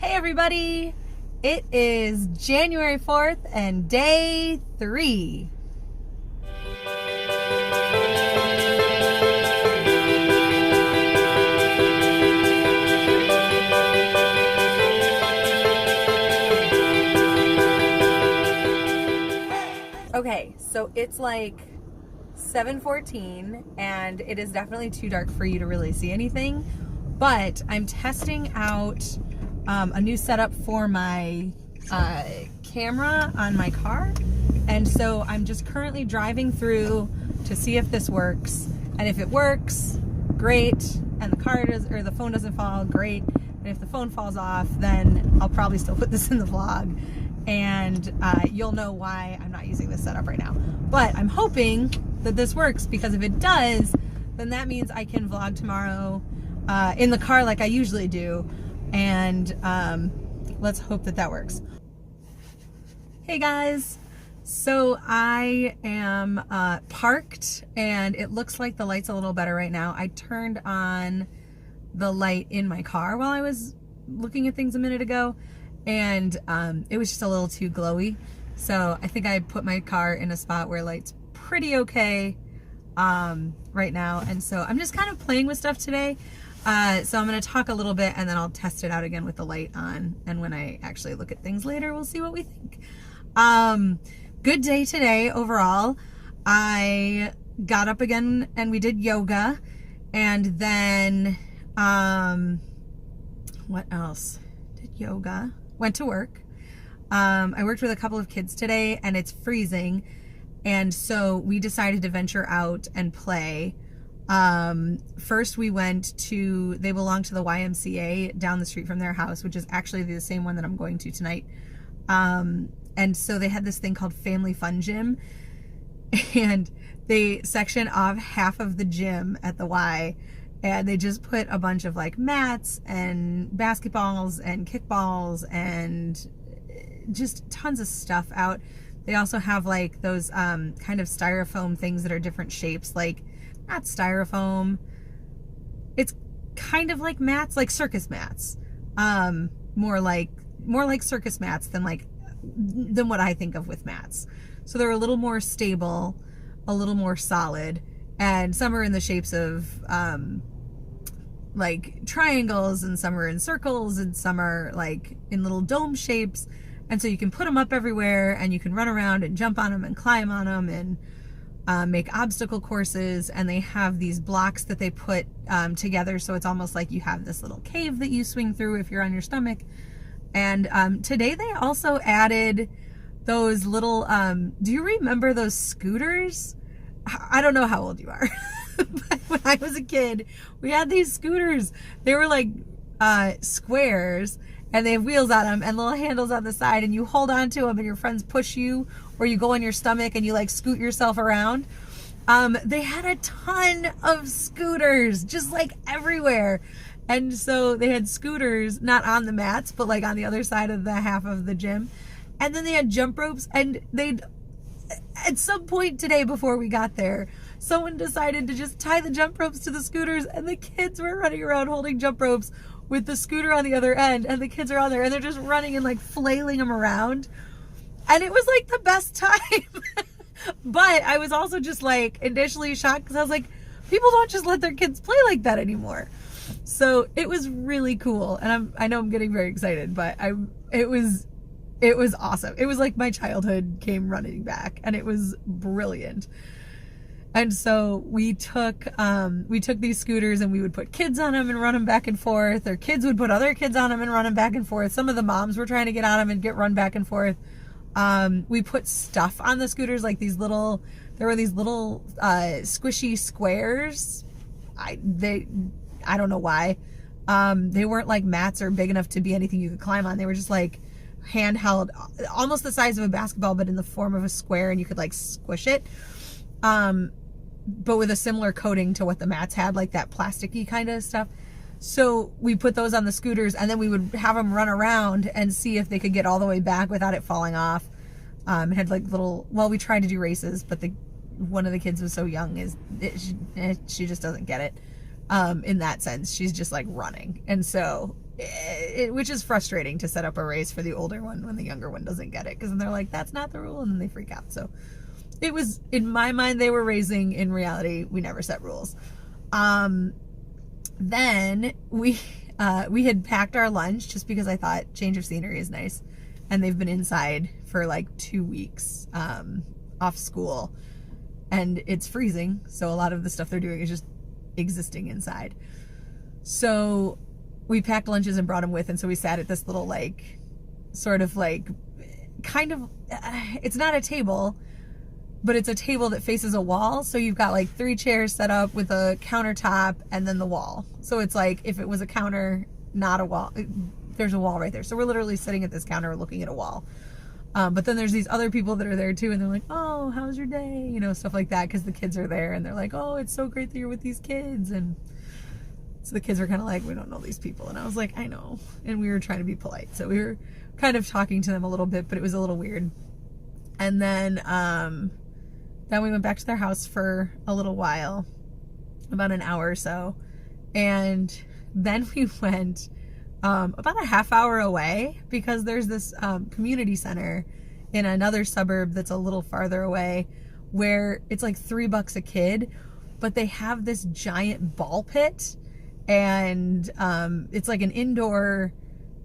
Hey everybody! It is January 4th and day 3. Okay, so it's like 7:14 and it is definitely too dark for you to really see anything, but I'm testing out a new setup for my camera on my car, and so I'm just currently driving through to see if this works, and if it works, great, and the phone doesn't fall, great, and if the phone falls off, then I'll probably still put this in the vlog, and you'll know why I'm not using this setup right now. But I'm hoping that this works, because if it does, then that means I can vlog tomorrow in the car like I usually do, and let's hope that works. Hey guys, so I am parked, and it looks like the light's a little better right now. I turned on the light in my car while I was looking at things a minute ago, and it was just a little too glowy, so I think I put my car in a spot where light's pretty okay right now, and so I'm just kind of playing with stuff today. So I'm going to talk a little bit, and then I'll test it out again with the light on, and when I actually look at things later, we'll see what we think. Good day today overall. I got up again and we did yoga, and then what else? Did yoga, went to work. I worked with a couple of kids today, and it's freezing, and so we decided to venture out and play. First we went to, they belong to the YMCA down the street from their house, which is actually the same one that I'm going to tonight. And so they had this thing called Family Fun Gym, and they section off half of the gym at the Y, and they just put a bunch of like mats and basketballs and kickballs and just tons of stuff out. They also have like those kind of styrofoam things that are different shapes, like not styrofoam, it's kind of like mats, like circus mats, more like circus mats than what I think of with mats. So they're a little more stable, a little more solid, and some are in the shapes of like triangles, and some are in circles, and some are like in little dome shapes, and so you can put them up everywhere, and you can run around and jump on them and climb on them and make obstacle courses. And they have these blocks that they put together, so it's almost like you have this little cave that you swing through if you're on your stomach. And today they also added those little, do you remember those scooters? I don't know how old you are, but when I was a kid, we had these scooters. They were like squares, and they have wheels on them and little handles on the side, and you hold on to them and your friends push you, or you go on your stomach and you like scoot yourself around. They had a ton of scooters just like everywhere. And so they had scooters, not on the mats, but like on the other side of the half of the gym. And then they had jump ropes, and at some point today before we got there, someone decided to just tie the jump ropes to the scooters, and the kids were running around holding jump ropes with the scooter on the other end, and the kids are on there, and they're just running and like flailing them around. And it was like the best time. But I was also just like initially shocked, because I was like, people don't just let their kids play like that anymore. So it was really cool, and I know I'm getting very excited, but it was awesome. It was like my childhood came running back, and it was brilliant. And so we took these scooters, and we would put kids on them and run them back and forth, or kids would put other kids on them and run them back and forth. Some of the moms were trying to get on them and get run back and forth. We put stuff on the scooters, like there were these little squishy squares. I don't know why. They weren't like mats or big enough to be anything you could climb on. They were just like handheld, almost the size of a basketball, but in the form of a square, and you could like squish it. But with a similar coating to what the mats had, like that plasticky kind of stuff. So we put those on the scooters, and then we would have them run around and see if they could get all the way back without it falling off. It had like we tried to do races, but one of the kids was so young, she just doesn't get it. In that sense, she's just like running. And so which is frustrating to set up a race for the older one when the younger one doesn't get it, because then they're like, that's not the rule, and then they freak out. So it was, in my mind, they were racing. In reality, we never set rules. Then we had packed our lunch just because I thought change of scenery is nice, and they've been inside for like 2 weeks off school, and it's freezing, so a lot of the stuff they're doing is just existing inside. So we packed lunches and brought them with, and so we sat at this little, like, sort of like, kind of, it's not a table, but it's a table that faces a wall. So you've got like 3 chairs set up with a countertop and then the wall. So it's like if it was a counter, not a wall, there's a wall right there. So we're literally sitting at this counter looking at a wall. But then there's these other people that are there too, and they're like, oh, how's your day? You know, stuff like that, because the kids are there, and they're like, oh, it's so great that you're with these kids. And so the kids are kind of like, we don't know these people. And I was like, I know. And we were trying to be polite. So we were kind of talking to them a little bit, but it was a little weird. And then we went back to their house for a little while, about an hour or so. And then we went about a half hour away, because there's this community center in another suburb that's a little farther away, where it's like $3 a kid, but they have this giant ball pit, and it's like an indoor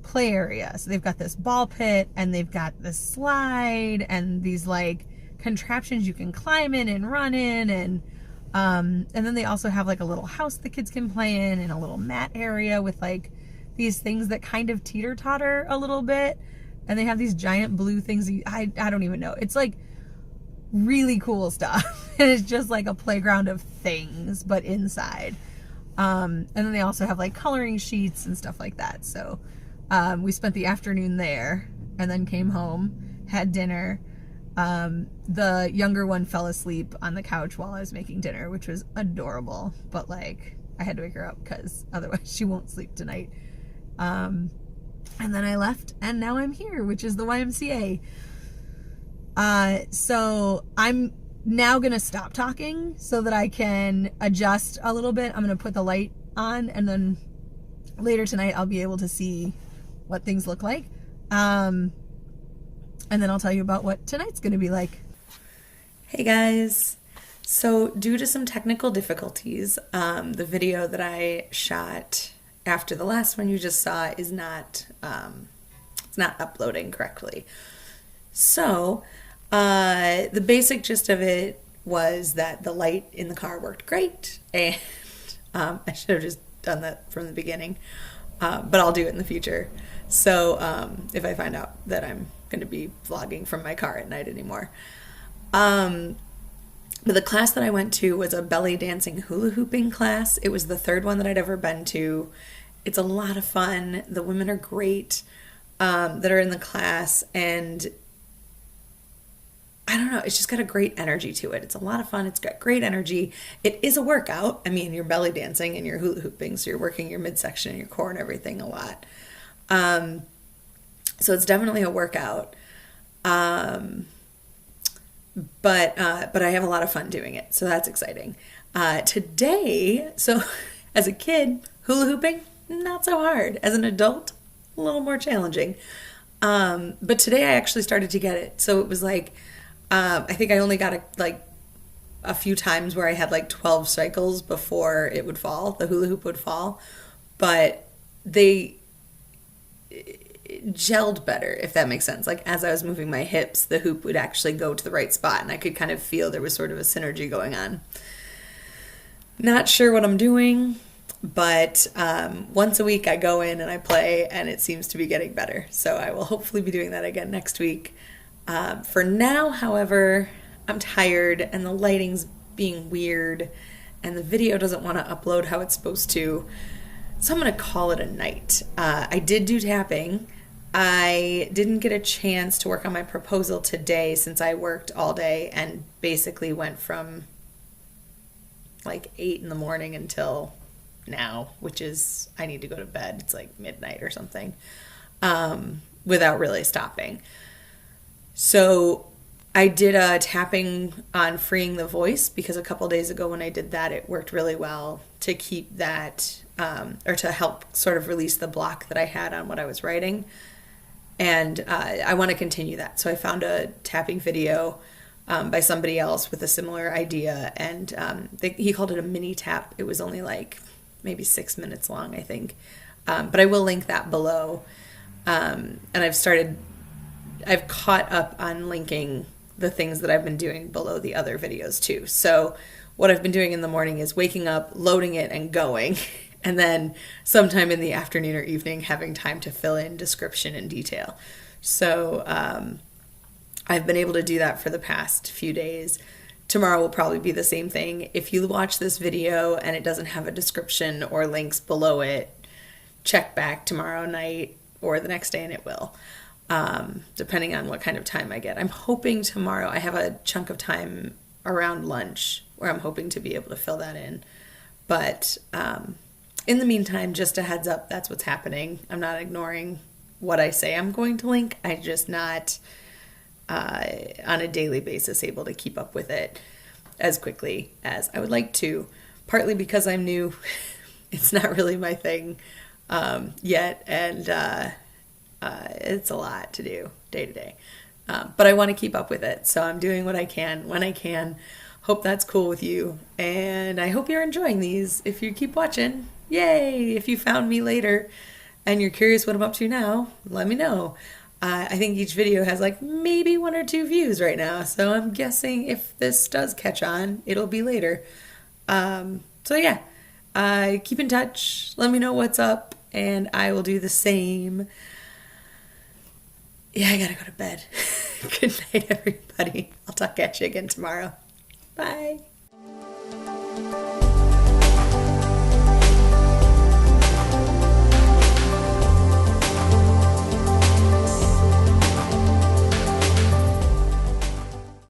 play area. So they've got this ball pit, and they've got this slide, and these like contraptions you can climb in and run in, and then they also have like a little house the kids can play in, and a little mat area with like these things that kind of teeter-totter a little bit, and they have these giant blue things. I don't even know. It's like really cool stuff. And it's just like a playground of things, but inside. And then they also have like coloring sheets and stuff like that. So we spent the afternoon there, and then came home, had dinner. The younger one fell asleep on the couch while I was making dinner, which was adorable, but like I had to wake her up because otherwise she won't sleep tonight. And then I left, and now I'm here, which is the YMCA. So I'm now gonna stop talking so that I can adjust a little bit. I'm gonna put the light on, and then later tonight I'll be able to see what things look like. And then I'll tell you about what tonight's gonna be like. Hey guys. So due to some technical difficulties, the video that I shot after the last one you just saw is not, it's not uploading correctly. So the basic gist of it was that the light in the car worked great, and I should have just done that from the beginning, but I'll do it in the future. So if I find out that I'm going to be vlogging from my car at night anymore. But the class that I went to was a belly dancing hula hooping class. It was the 3rd one that I'd ever been to. It's a lot of fun. The women are great that are in the class, and I don't know, it's just got a great energy to it. It's a lot of fun. It's got great energy. It is a workout. I mean, you're belly dancing and you're hula hooping, so you're working your midsection and your core and everything a lot. So it's definitely a workout. But I have a lot of fun doing it, so that's exciting. Today, so as a kid, hula hooping, not so hard. As an adult, a little more challenging. But today I actually started to get it. So it was like, I think I only got a few times where I had like 12 cycles before it would fall, the hula hoop would fall. But they gelled better, if that makes sense. Like as I was moving my hips, the hoop would actually go to the right spot, and I could kind of feel there was sort of a synergy going on. Not sure what I'm doing, but once a week I go in and I play, and it seems to be getting better. So I will hopefully be doing that again next week. For now, however, I'm tired, and the lighting's being weird, and the video doesn't want to upload how it's supposed to. So I'm going to call it a night. I did do tapping. I didn't get a chance to work on my proposal today since I worked all day and basically went from like 8 in the morning until now, which is, I need to go to bed. It's like midnight or something, without really stopping. So I did a tapping on freeing the voice, because a couple days ago when I did that, it worked really well to keep that, or to help sort of release the block that I had on what I was writing. And I want to continue that. So I found a tapping video by somebody else with a similar idea, and he called it a mini tap. It was only like maybe 6 minutes long, I think. But I will link that below. And I've caught up on linking the things that I've been doing below the other videos too. So what I've been doing in the morning is waking up, loading it, and going. And then sometime in the afternoon or evening, having time to fill in description and detail. So I've been able to do that for the past few days. Tomorrow will probably be the same thing. If you watch this video and it doesn't have a description or links below it, check back tomorrow night or the next day and it will, depending on what kind of time I get. I'm hoping tomorrow I have a chunk of time around lunch where I'm hoping to be able to fill that in. But in the meantime, just a heads up, that's what's happening. I'm not ignoring what I say I'm going to link. I'm just not on a daily basis able to keep up with it as quickly as I would like to, partly because I'm new. It's not really my thing yet, and it's a lot to do day to day. But I want to keep up with it, so I'm doing what I can when I can. Hope that's cool with you, and I hope you're enjoying these. If you keep watching, yay! If you found me later and you're curious what I'm up to now, let me know. I think each video has like maybe 1 or 2 views right now, so I'm guessing if this does catch on, it'll be later. So yeah, keep in touch, let me know what's up, and I will do the same. Yeah, I gotta go to bed. Good night, everybody. I'll talk at you again tomorrow. Bye.